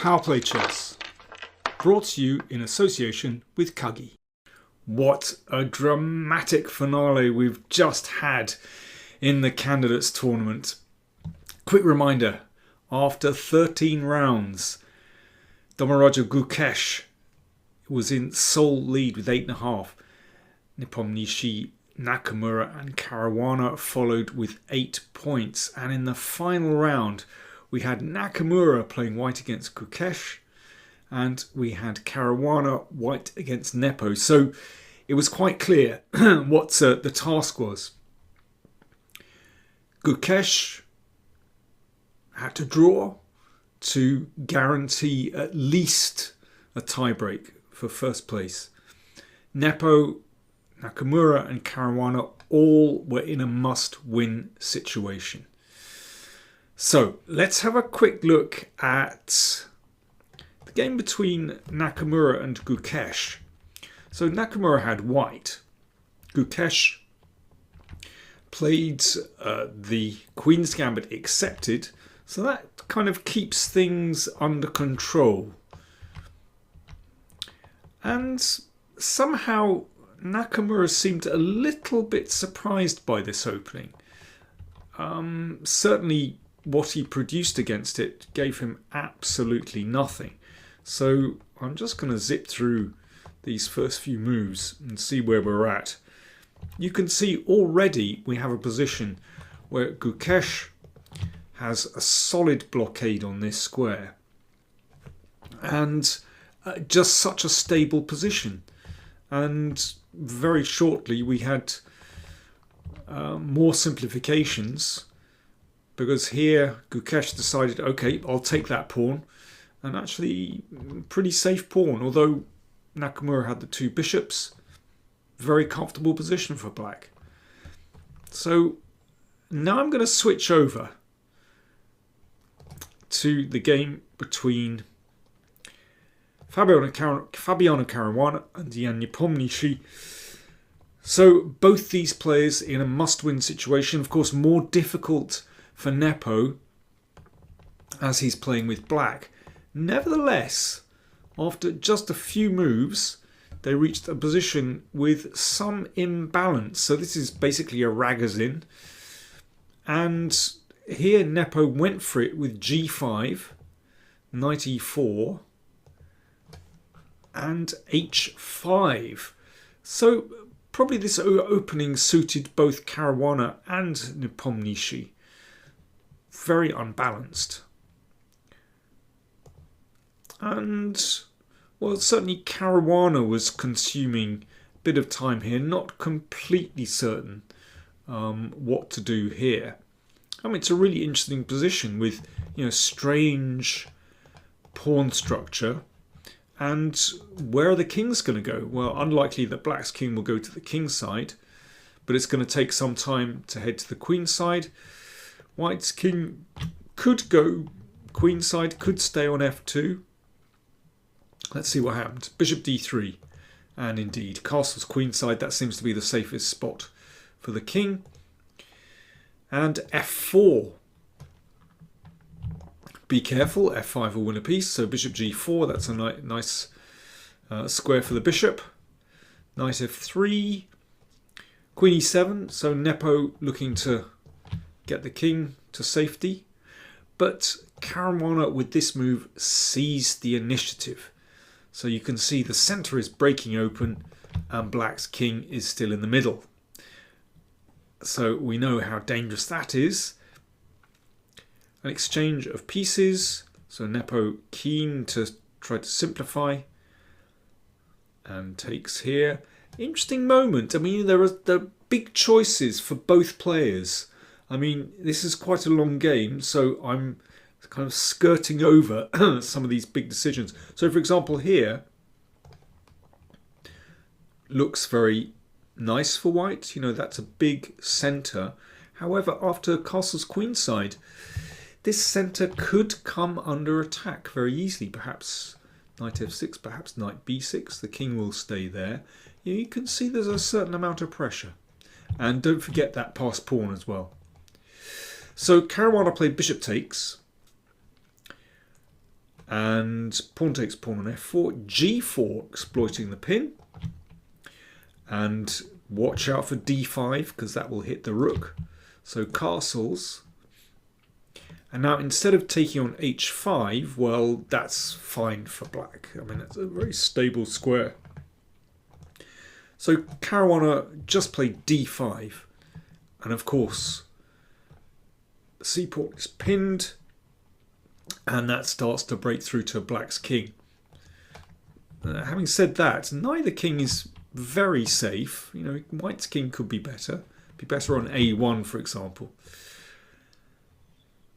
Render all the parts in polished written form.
Power Play Chess, brought to you in association with Kagi. What a dramatic finale we've just had in the Candidates Tournament. Quick reminder, after 13 rounds, Domaraja Gukesh was in sole lead with 8.5. Nepomniachtchi, Nakamura and Caruana followed with 8 points. And in the final round, we had Nakamura playing white against Gukesh, and we had Caruana white against Nepo. So it was quite clear what the task was. Gukesh had to draw to guarantee at least a tiebreak for first place. Nepo, Nakamura and Caruana all were in a must-win situation. So let's have a quick look at the game between Nakamura and Gukesh. So Nakamura had white. Gukesh played the Queen's Gambit accepted, so that kind of keeps things under control. And somehow Nakamura seemed a little bit surprised by this opening. Certainly what he produced against it gave him absolutely nothing. So I'm just going to zip through these first few moves and see where we're at. You can see already we have a position where Gukesh has a solid blockade on this square. And just such a stable position. And very shortly we had more simplifications, because here Gukesh decided, okay, I'll take that pawn, and actually pretty safe pawn, although Nakamura had the two bishops. Very comfortable position for black. So now I'm going to switch over to the game between Fabiano Caruana and Jan Nepomniachtchi. So both these players in a must-win situation. Of course, more difficult for Nepo as he's playing with black. Nevertheless, after just a few moves, they reached a position with some imbalance. So this is basically a ragazine. And here Nepo went for it with g5, knight e4, and h5. So probably this opening suited both Caruana and Nepomniachtchi. Very unbalanced. And, well, certainly Caruana was consuming a bit of time here, not completely certain what to do here. I mean, it's a really interesting position with, strange pawn structure. And where are the kings going to go? Well, unlikely that black's king will go to the king's side, but it's going to take some time to head to the queen's side. White's king could go queen side, could stay on f2. Let's see what happens. Bishop d3. And indeed, castle's queen side, that seems to be the safest spot for the king. And f4. Be careful, f5 will win a piece. So bishop g4, that's a nice square for the bishop. Knight f3. Queen e7, so Nepo looking to get the king to safety. But Caruana with this move seized the initiative. So you can see the centre is breaking open and black's king is still in the middle. So we know how dangerous that is. An exchange of pieces. So Nepo keen to try to simplify. And takes here. Interesting moment. I mean, there are big choices for both players. I mean, this is quite a long game, so I'm kind of skirting over some of these big decisions. So, for example, here looks very nice for white. That's a big centre. However, after castle's queenside, this centre could come under attack very easily. Perhaps knight f6, perhaps knight b6. The king will stay there. You can see there's a certain amount of pressure. And don't forget that passed pawn as well. So Caruana played bishop takes. And pawn takes pawn on f4, g4 exploiting the pin. And watch out for d5 because that will hit the rook. So castles. And now instead of taking on h5, well, that's fine for black. I mean, that's a very stable square. So Caruana just played d5. And of course, c-pawn is pinned. And that starts to break through to black's king. Having said that, neither king is very safe. You know, white's king could be better. Be better on a1, for example.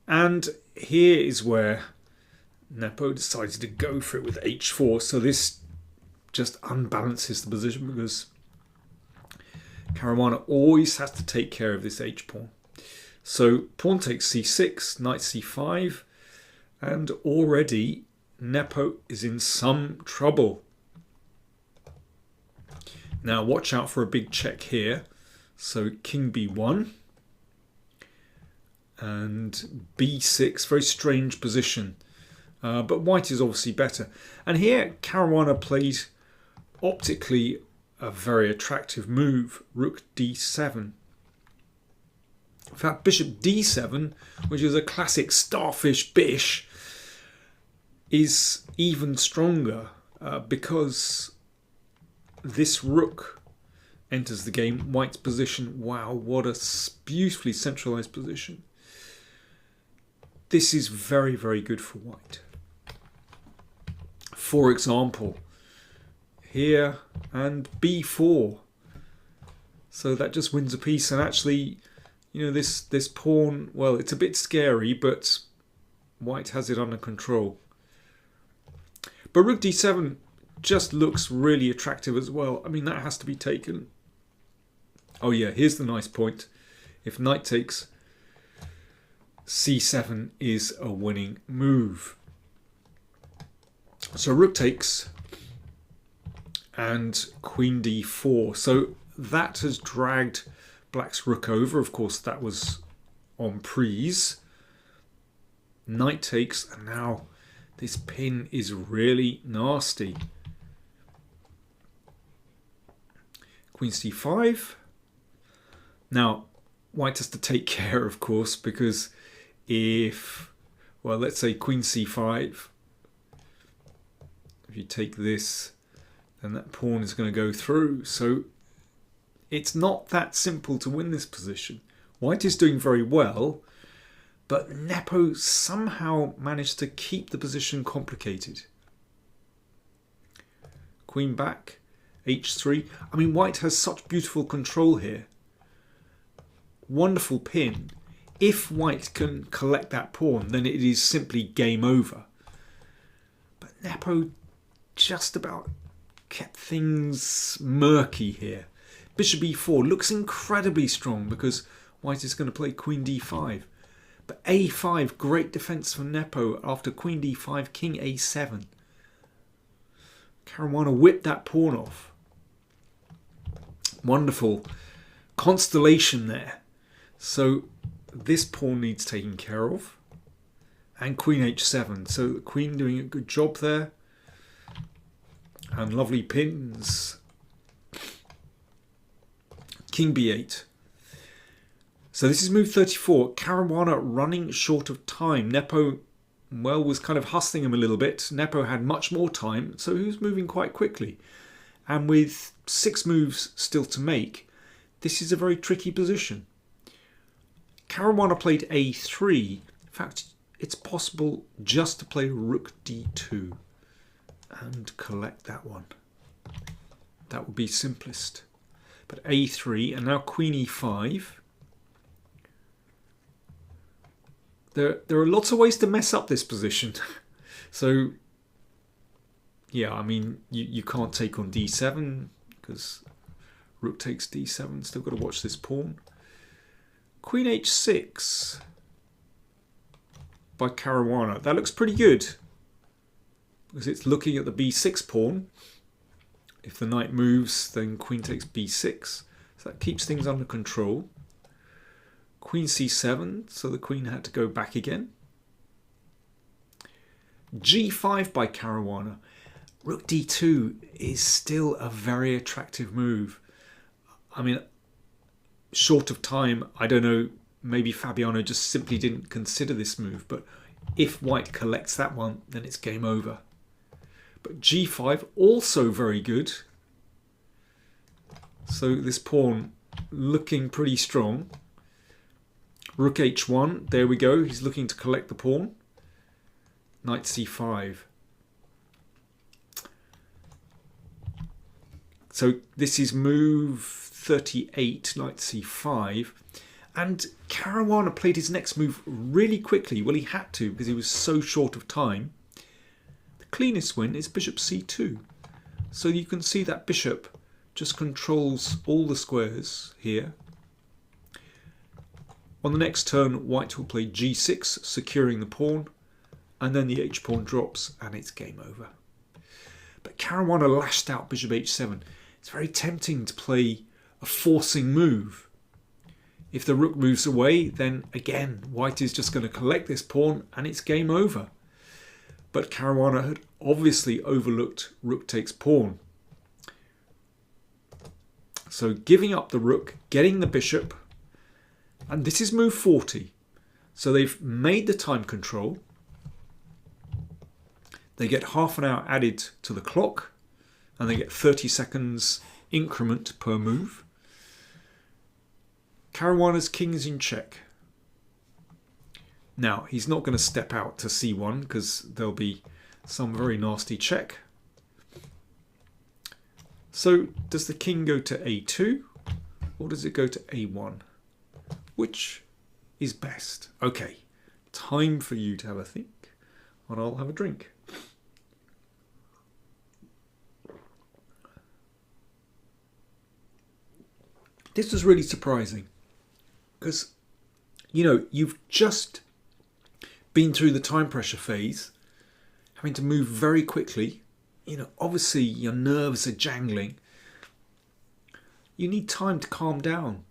And here is where Nepo decided to go for it with h4. So this just unbalances the position because Caruana always has to take care of this h-pawn. So pawn takes c6, knight c5. And already Nepo is in some trouble. Now watch out for a big check here. So king b1 and b6, very strange position. But white is obviously better. And here Caruana played optically a very attractive move, rook d7. In fact, bishop d7, which is a classic starfish bish, is even stronger because this rook enters the game. White's position, wow, what a beautifully centralized position. This is very, very good for white. For example, here and b4. So that just wins a piece. And actually, you know, this pawn, well, it's a bit scary, but white has it under control. But rook d7 just looks really attractive as well. I mean, that has to be taken. Oh yeah, here's the nice point. If knight takes c7 is a winning move. So rook takes and queen d4. So that has dragged black's rook over. Of course, that was on prise. Knight takes, and now this pin is really nasty. Queen c5. Now, white has to take care, of course, because if, well, let's say queen c5, if you take this, then that pawn is going to go through. So it's not that simple to win this position. White is doing very well, but Nepo somehow managed to keep the position complicated. Queen back, h3. I mean, white has such beautiful control here. Wonderful pin. If white can collect that pawn, then it is simply game over. But Nepo just about kept things murky here. Bishop e4 looks incredibly strong because white is going to play queen d5. But a5, great defense for Nepo after queen d5, king a7. Caruana whipped that pawn off. Wonderful constellation there. So this pawn needs taking care of. And queen h7. So the queen doing a good job there. And lovely pins. King b8. So this is move 34. Caruana running short of time. Nepo, well, was kind of hustling him a little bit. Nepo had much more time, so he was moving quite quickly. And with 6 moves still to make, this is a very tricky position. Caruana played a3. In fact, it's possible just to play rook d2 and collect that one. That would be simplest. But a3, and now queen e5. There are lots of ways to mess up this position. So, yeah, I mean, you can't take on d7 because rook takes d7. Still got to watch this pawn. Queen h6 by Caruana. That looks pretty good because it's looking at the b6 pawn. If the knight moves, then queen takes b6. So that keeps things under control. Queen c7, so the queen had to go back again. G5 by Caruana. Rook D2 is still a very attractive move. I mean, short of time, I don't know, maybe Fabiano just simply didn't consider this move, but if white collects that one, then it's game over. But G5 also very good. So this pawn looking pretty strong. Rook H1, there we go, he's looking to collect the pawn. Knight C5. So this is move 38, Knight C5. And Caruana played his next move really quickly. Well, he had to because he was so short of time. The cleanest win is Bishop C2. So you can see that bishop just controls all the squares here. On the next turn, white will play G6, securing the pawn. And then the H-pawn drops and it's game over. But Caruana lashed out Bishop H7. It's very tempting to play a forcing move. If the rook moves away, then again, white is just going to collect this pawn and it's game over. But Caruana had obviously overlooked rook takes pawn. So giving up the rook, getting the bishop, and this is move 40. So they've made the time control. They get half an hour added to the clock and they get 30 seconds increment per move. Caruana's king is in check. Now, he's not going to step out to C1 because there'll be some very nasty check. So, does the king go to A2 or does it go to A1? Which is best? Okay, time for you to have a think and I'll have a drink. This was really surprising because, you know, you've just been through the time pressure phase, having to move very quickly. You know, obviously your nerves are jangling. You need time to calm down.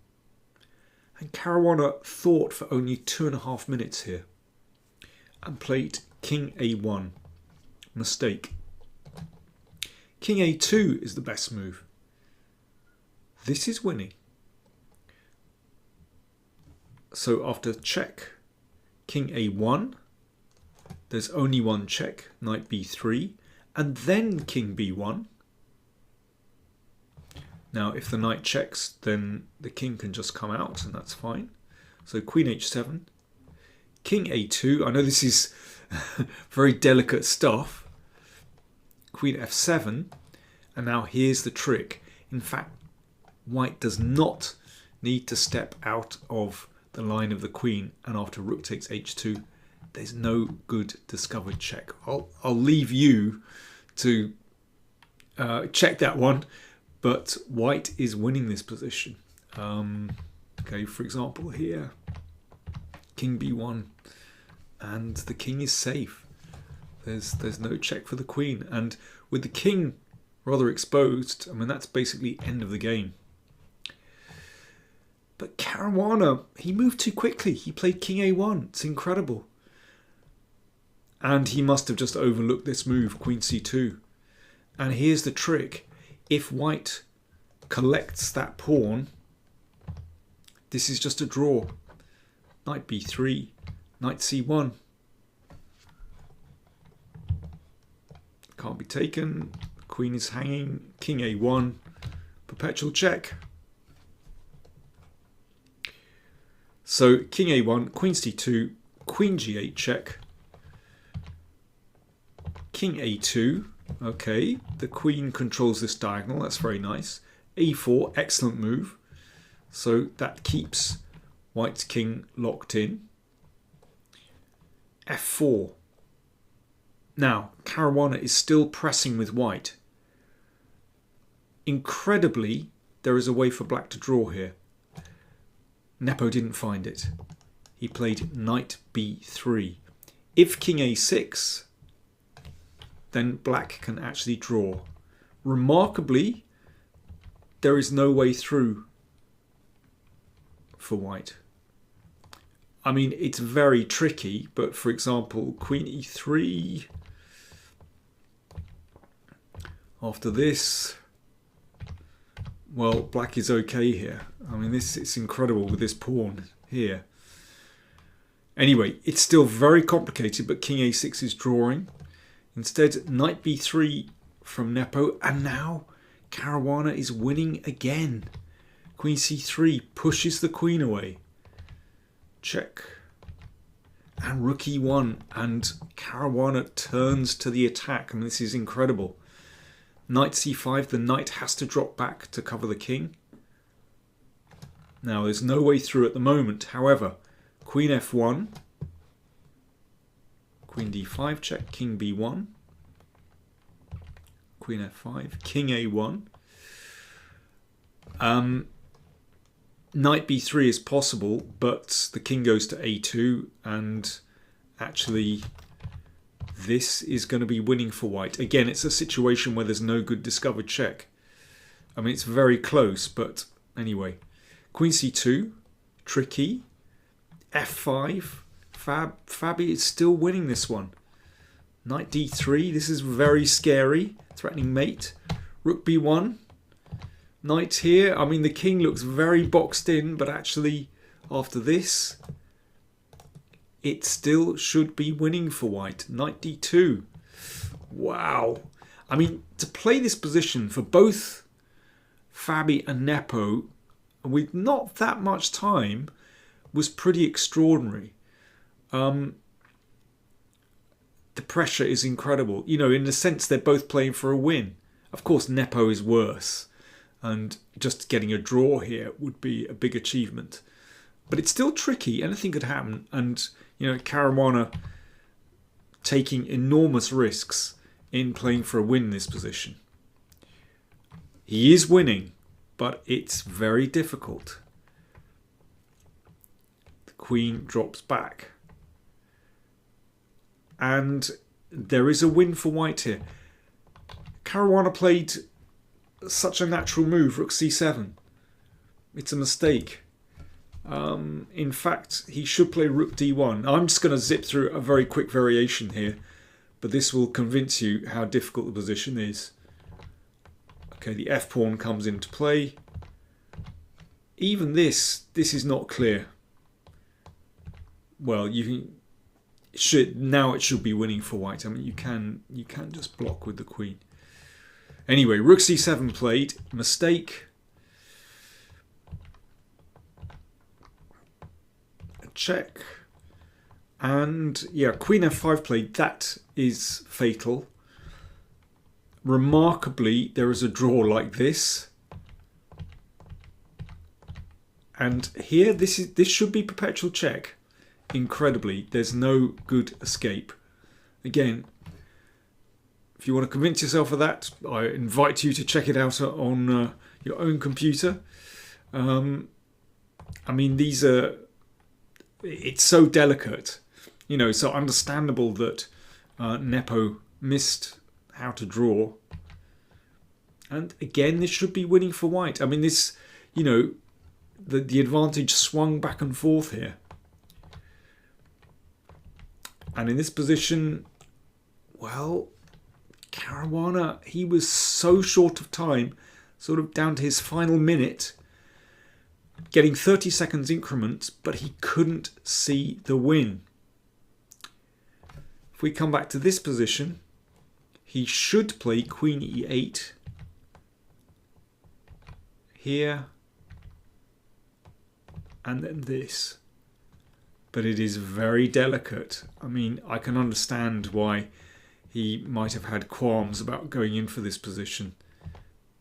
And Caruana thought for only 2.5 minutes here and played King A1. Mistake. King A2 is the best move. This is winning. So after check, King A1, there's only one check, Knight B3, and then King B1. Now if the knight checks, then the king can just come out and that's fine. So Queen H7, King A2, I know this is very delicate stuff, Queen F7, and now here's the trick. In fact, white does not need to step out of the line of the queen, and after rook takes H2, there's no good discovered check. I'll leave you to check that one, but white is winning this position. Okay, for example here, King B1, and the king is safe. There's no check for the queen, and with the king rather exposed, I mean that's basically end of the game. But Caruana, he moved too quickly. He played King A1. It's incredible. And he must have just overlooked this move, Queen C2. And here's the trick. If white collects that pawn, this is just a draw. Knight B3, Knight C1. Can't be taken. Queen is hanging. King A1. Perpetual check. So King A1, Queen C2, Queen G8 check. King A2, okay, the queen controls this diagonal, that's very nice. A4, excellent move. So that keeps white's king locked in. F4. Now, Caruana is still pressing with white. Incredibly, there is a way for black to draw here. Nepo didn't find it. He played Knight B3. If King A6, then black can actually draw. Remarkably, there is no way through for white. I mean, it's very tricky, but for example, Queen E3, After this, well, black is okay here. I mean, it's incredible with this pawn here. Anyway, it's still very complicated, but king a6 is drawing. Instead, knight b3 from Nepo, and now Caruana is winning again. Queen c3 pushes the queen away. Check. And rook e1, and Caruana turns to the attack. I mean, this is incredible. Knight c5, the knight has to drop back to cover the king. Now, there's no way through at the moment. However, queen f1, queen d5 check, king b1, queen f5, king a1. Knight b3 is possible, but the king goes to a2, and actually this is going to be winning for white. Again, it's a situation where there's no good discovered check. I mean, it's very close, but anyway. Queen c2, tricky. f5, Fabi is still winning this one. Knight d3, this is very scary. Threatening mate. Rook b1. Knight here. I mean, the king looks very boxed in, but actually, after this, it still should be winning for white. Knight d2. Wow. I mean, to play this position for both Fabi and Nepo with not that much time was pretty extraordinary. The pressure is incredible. You know, in a sense, they're both playing for a win. Of course, Nepo is worse. And just getting a draw here would be a big achievement. But it's still tricky. Anything could happen. And, you know, Caruana taking enormous risks in playing for a win in this position. He is winning, but it's very difficult. The queen drops back. And there is a win for white here. Caruana played such a natural move, rook c7. It's a mistake. In fact, he should play rook d1. I'm just going to zip through a very quick variation here, but this will convince you how difficult the position is. Okay, the f-pawn comes into play. Even this is not clear. Well, now it should be winning for white. I mean, you can just block with the queen. Anyway, rook c7 played. Mistake. A check. And yeah, queen f5 played. That is fatal. Remarkably, there is a draw like this. And here, this should be perpetual check. Incredibly, there's no good escape. Again, if you want to convince yourself of that, I invite you to check it out on your own computer. I mean, it's so delicate, you know, so understandable that Nepo missed how to draw. And again, this should be winning for white. I mean, this, you know, the advantage swung back and forth here. And in this position, well, Caruana, he was so short of time, sort of down to his final minute, getting 30 seconds increments, but he couldn't see the win. If we come back to this position, he should play queen e8 here, and then this. But it is very delicate. I mean, I can understand why he might have had qualms about going in for this position,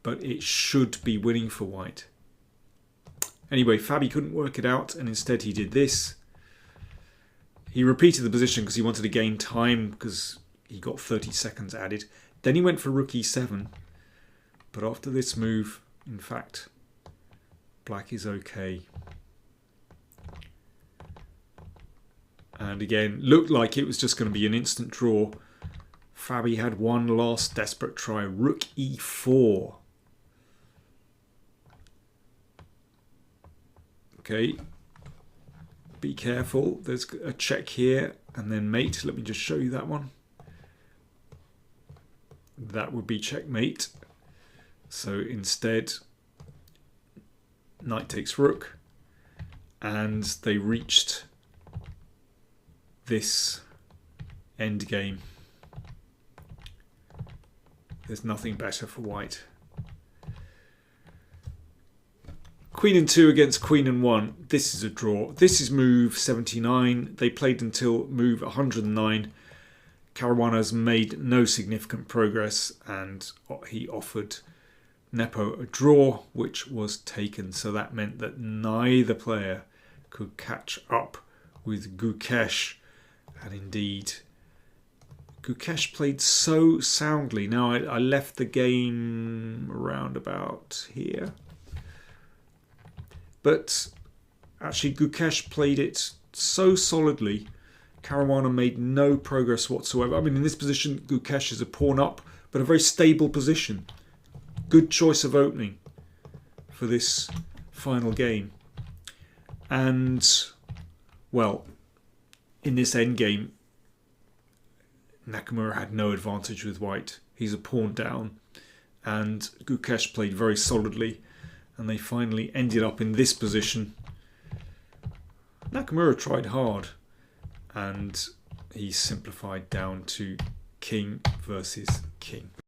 but it should be winning for white. Anyway, Fabi couldn't work it out, and instead he did this. He repeated the position because he wanted to gain time, because he got 30 seconds added. Then he went for rook e7, but after this move, in fact, black is okay. And again, looked like it was just going to be an instant draw. Fabi had one last desperate try. Rook e4. Okay. Be careful. There's a check here and then mate. Let me just show you that one. that would be checkmate. So instead, knight takes rook, and they reached this endgame. There's nothing better for white. Queen and 2 against queen and 1. This is a draw. This is move 79. They played until move 109. Caruana's made no significant progress, and he offered Nepo a draw, which was taken. So that meant that neither player could catch up with Gukesh. And indeed, Gukesh played so soundly. Now, I left the game around about here. But actually, Gukesh played it so solidly. Caruana made no progress whatsoever. I mean, in this position, Gukesh is a pawn up, but a very stable position. Good choice of opening for this final game. And, well, in this endgame, Nakamura had no advantage with white. He's a pawn down, and Gukesh played very solidly, and they finally ended up in this position. Nakamura tried hard, and he simplified down to king versus king.